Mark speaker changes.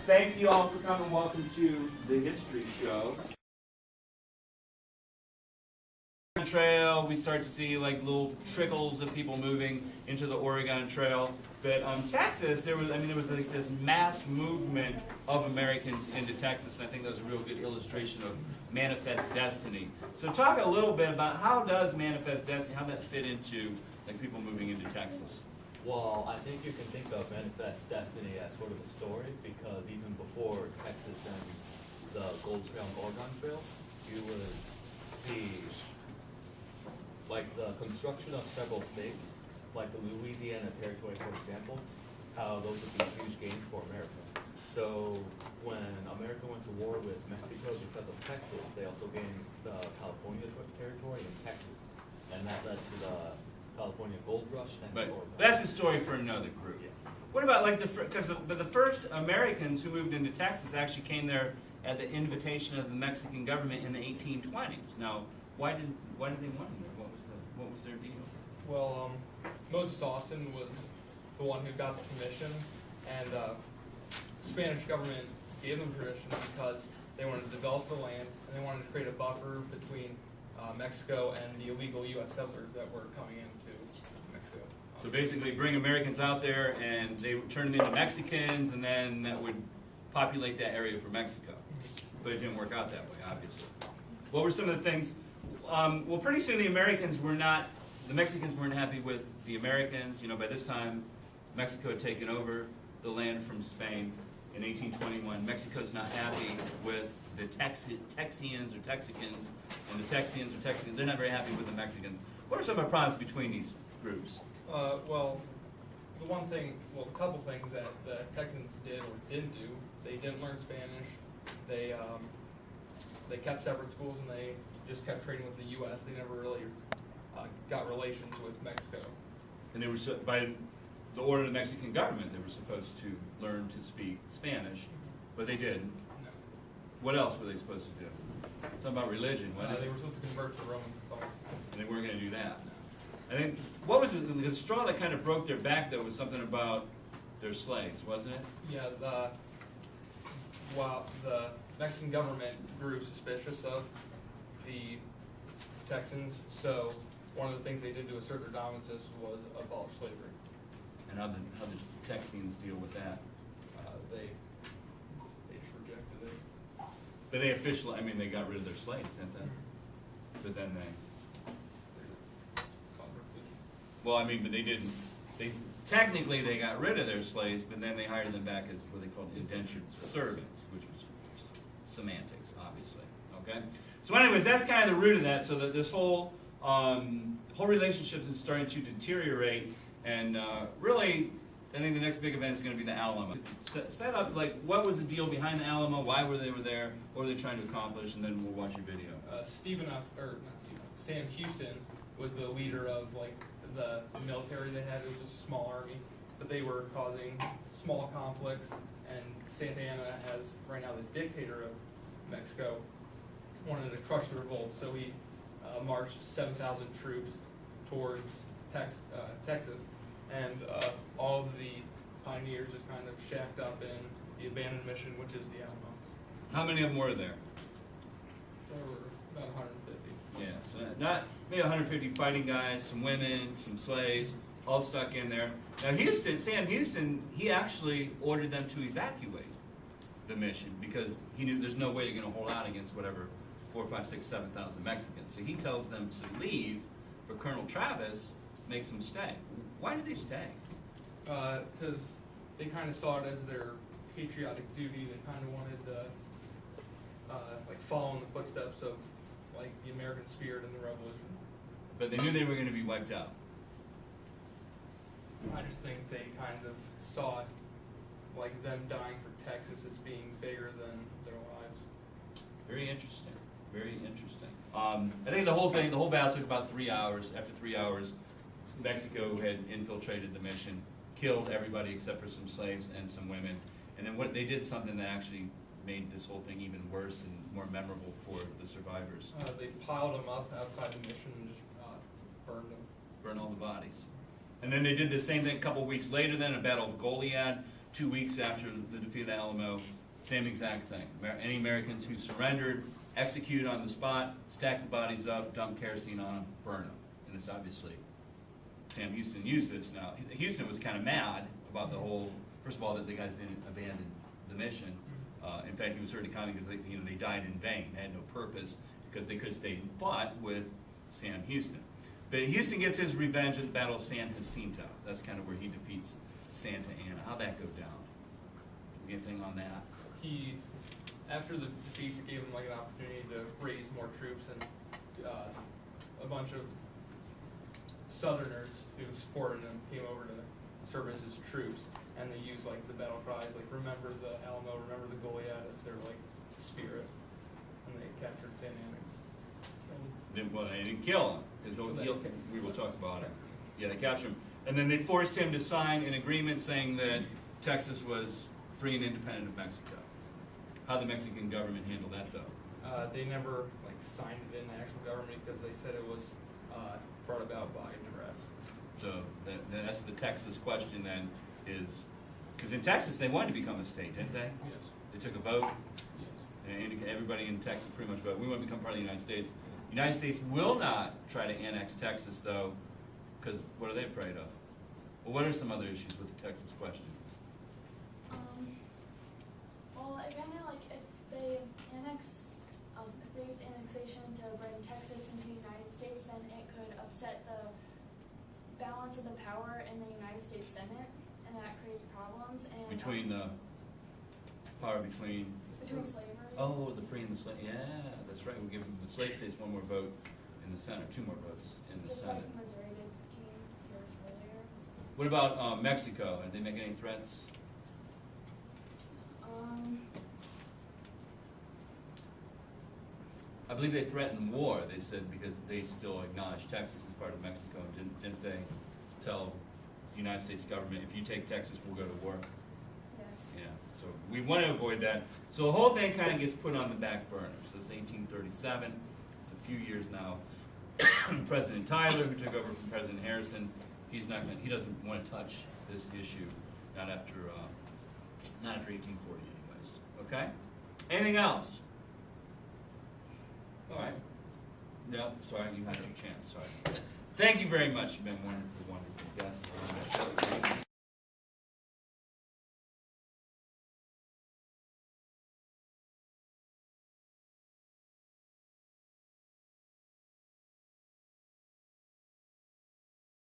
Speaker 1: Thank you all for coming. Welcome to the History Show. Trail, we start to see like little trickles of people moving into the Oregon Trail. But Texas, there was like this mass movement of Americans into Texas, and I think that was a real good illustration of manifest destiny. So talk a little bit about how does manifest destiny, how that fit into like people moving into Texas?
Speaker 2: Well, I think you can think of manifest destiny as sort of a story, because even before Texas and the Gold Trail and Oregon Trail, you would see like the construction of several states, like the Louisiana Territory, for example, how those would be huge gains for America. So when America went to war with Mexico because of Texas, they also gained the California Territory and Texas, and that led to the California Gold Rush and
Speaker 1: But
Speaker 2: Oregon.
Speaker 1: that's a story for another group.
Speaker 2: Yes.
Speaker 1: What about like the first Americans who moved into Texas actually came there at the invitation of the Mexican government in the 1820s. Now, why did they want them there? What was their deal?
Speaker 3: Well, Moses Austin was the one who got the permission, and the Spanish government gave them permission because they wanted to develop the land, and they wanted to create a buffer between Mexico and the illegal U.S. settlers that were coming into Mexico.
Speaker 1: So basically bring Americans out there and they would turn them into Mexicans, and then that would populate that area for Mexico. But it didn't work out that way, obviously. What were some of the things? Well, pretty soon the Mexicans weren't happy with the Americans. You know, by this time, Mexico had taken over the land from Spain in 1821. Mexico's not happy with the Texians or Texicans, and the Texians or Texicans, they're not very happy with the Mexicans. What are some of the problems between these groups?
Speaker 3: Well, a couple things that the Texans did or didn't do. They didn't learn Spanish. They kept separate schools, and they just kept trading with the U.S. They never really got relations with Mexico.
Speaker 1: And they were, by the order of the Mexican government, they were supposed to learn to speak Spanish, but they didn't.
Speaker 3: No.
Speaker 1: What else were they supposed to do? Something about religion, wasn't
Speaker 3: They
Speaker 1: it?
Speaker 3: were supposed to convert to Roman Catholicism.
Speaker 1: And they weren't going to do that. I think, what was it, the straw that kind of broke their back, though, was something about their slaves, wasn't it?
Speaker 3: Yeah, the Mexican government grew suspicious of the Texans, so one of the things they did to assert their dominance was abolish slavery.
Speaker 1: And how did Texians deal with that?
Speaker 3: They just rejected it.
Speaker 1: But they officially, they got rid of their slaves, didn't they? But then but they didn't. Technically they got rid of their slaves, but then they hired them back as what they called indentured servants, which was semantics, obviously. Okay. So, anyways, that's kind of the root of that. So that this whole relationship is starting to deteriorate, and really, I think the next big event is going to be the Alamo. Set up like what was the deal behind the Alamo? Why were they there? What were they trying to accomplish? And then we'll watch your video.
Speaker 3: Sam Houston was the leader of like the military they had. It was just a small army, but they were causing small conflicts. And Santa Anna, as right now the dictator of Mexico, wanted to crush the revolt. So he marched 7,000 troops towards Texas, and all of the pioneers just kind of shacked up in the abandoned mission, which is the Alamo.
Speaker 1: How many of them were there?
Speaker 3: There were about 150.
Speaker 1: Yeah, so not maybe 150 fighting guys, some women, some slaves, all stuck in there. Now Sam Houston, he actually ordered them to evacuate the mission because he knew there's no way you're going to hold out against whatever 4, 5, 6, 7,000 Mexicans. So he tells them to leave, but Colonel Travis makes them stay. Why did they stay?
Speaker 3: Because they kind of saw it as their patriotic duty. They kind of wanted to follow in the footsteps of like the American spirit and the revolution.
Speaker 1: But they knew they were going to be wiped out.
Speaker 3: I just think they kind of saw it, like them dying for Texas as being bigger than their lives.
Speaker 1: Very interesting. Very interesting. I think the whole battle took about 3 hours. After 3 hours, Mexico had infiltrated the mission, killed everybody except for some slaves and some women. And then they did something that actually made this whole thing even worse and more memorable for the survivors.
Speaker 3: They piled them up outside the mission and just burned them.
Speaker 1: Burned all the bodies. And then they did the same thing a couple weeks later, then a battle of Goliad. 2 weeks after the defeat of the Alamo, same exact thing. Any Americans who surrendered, execute on the spot, stack the bodies up, dump kerosene on them, burn them. And this obviously, Sam Houston used this. Now, Houston was kind of mad about the whole, first of all, that the guys didn't abandon the mission. In fact, he was hurt economically because they died in vain. They had no purpose because they could have stayed and fought with Sam Houston. But Houston gets his revenge at the Battle of San Jacinto. That's kind of where he defeats Santa Anna. How'd that go down? Anything on that?
Speaker 3: He, after the defeats, it gave him like an opportunity to raise more troops, and a bunch of Southerners who supported him came over to serve as his troops, and they used like the battle cries, like "Remember the Alamo, remember the Goliad" as their like spirit, and they captured Santa Anna.
Speaker 1: Well, they didn't kill him. We will talk about it. Yeah, they captured him. And then they forced him to sign an agreement saying that Texas was free and independent of Mexico. How'd the Mexican government handle that, though?
Speaker 3: They never like signed it in the actual government because they said it was brought about by duress.
Speaker 1: So that's the Texas question then, is, because in Texas they wanted to become a state, didn't they?
Speaker 3: Yes.
Speaker 1: They took a vote,
Speaker 3: Yes.
Speaker 1: and everybody in Texas pretty much voted. We want to become part of the United States. The United States will not try to annex Texas, though, because what are they afraid of? Well, what are some other issues with the Texas question?
Speaker 4: Well, it kind of like if they use annexation to bring Texas into the United States, then it could upset the balance of the power in the United States Senate, and that creates problems. And
Speaker 1: Between the power between
Speaker 4: slavery.
Speaker 1: Oh, the free and the slave. Yeah, that's right. We'll give the slave states one more vote in the Senate, 2 more votes in the
Speaker 4: Just
Speaker 1: Senate.
Speaker 4: like Missouri did 15 years earlier.
Speaker 1: What about Mexico? Did they make any threats? I believe they threatened war. They said because they still acknowledged Texas as part of Mexico. Didn't they tell the United States government, if you take Texas, we'll go to war?
Speaker 4: Yes.
Speaker 1: Yeah, so we want to avoid that. So the whole thing kind of gets put on the back burner. So it's 1837. It's a few years now. President Tyler, who took over from President Harrison, he doesn't want to touch this issue. Not after 1840, anyways. Okay. Anything else? All right. No, sorry, you had your chance. Sorry. Thank you very much. You've been wonderful, wonderful guests.